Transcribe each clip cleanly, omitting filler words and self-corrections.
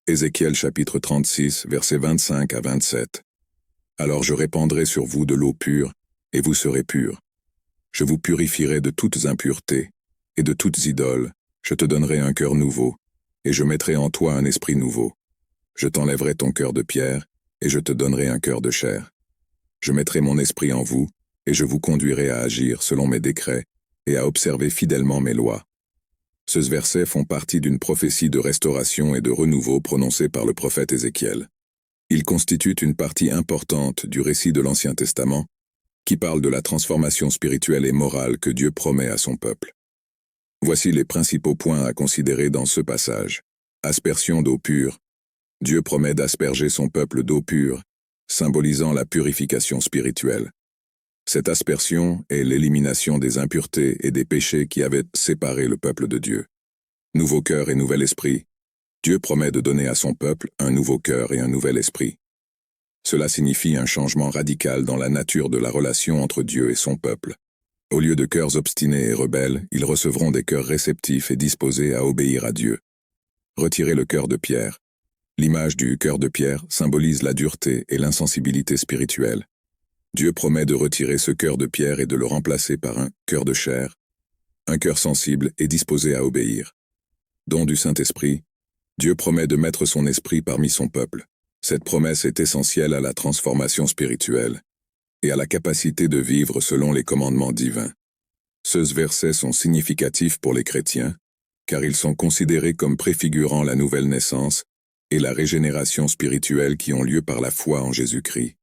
Ézéchiel chapitre 36, versets 25 à 27. Alors je répandrai sur vous de l'eau pure, et vous serez purs. Je vous purifierai de toutes impuretés, et de toutes idoles, je te donnerai un cœur nouveau, et je mettrai en toi un esprit nouveau. Je t'enlèverai ton cœur de pierre, et je te donnerai un cœur de chair. Je mettrai mon esprit en vous, et je vous conduirai à agir selon mes décrets, et à observer fidèlement mes lois. Ces versets font partie d'une prophétie de restauration et de renouveau prononcée par le prophète Ézéchiel. Ils constituent une partie importante du récit de l'Ancien Testament, qui parle de la transformation spirituelle et morale que Dieu promet à son peuple. Voici les principaux points à considérer dans ce passage. Aspersion d'eau pure. Dieu promet d'asperger son peuple d'eau pure, symbolisant la purification spirituelle. Cette aspersion est l'élimination des impuretés et des péchés qui avaient séparé le peuple de Dieu. Nouveau cœur et nouvel esprit. Dieu promet de donner à son peuple un nouveau cœur et un nouvel esprit. Cela signifie un changement radical dans la nature de la relation entre Dieu et son peuple. Au lieu de cœurs obstinés et rebelles, ils recevront des cœurs réceptifs et disposés à obéir à Dieu. Retirer le cœur de pierre. L'image du cœur de pierre symbolise la dureté et l'insensibilité spirituelle. Dieu promet de retirer ce cœur de pierre et de le remplacer par un cœur de chair, un cœur sensible et disposé à obéir. Don du Saint-Esprit. Dieu promet de mettre son esprit parmi son peuple. Cette promesse est essentielle à la transformation spirituelle et à la capacité de vivre selon les commandements divins. Ces versets sont significatifs pour les chrétiens, car ils sont considérés comme préfigurant la nouvelle naissance et la régénération spirituelle qui ont lieu par la foi en Jésus-Christ.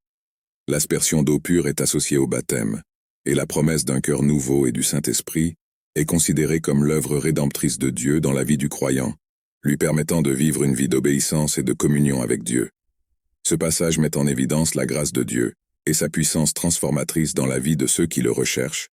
L'aspersion d'eau pure est associée au baptême, et la promesse d'un cœur nouveau et du Saint-Esprit est considérée comme l'œuvre rédemptrice de Dieu dans la vie du croyant, lui permettant de vivre une vie d'obéissance et de communion avec Dieu. Ce passage met en évidence la grâce de Dieu et sa puissance transformatrice dans la vie de ceux qui le recherchent,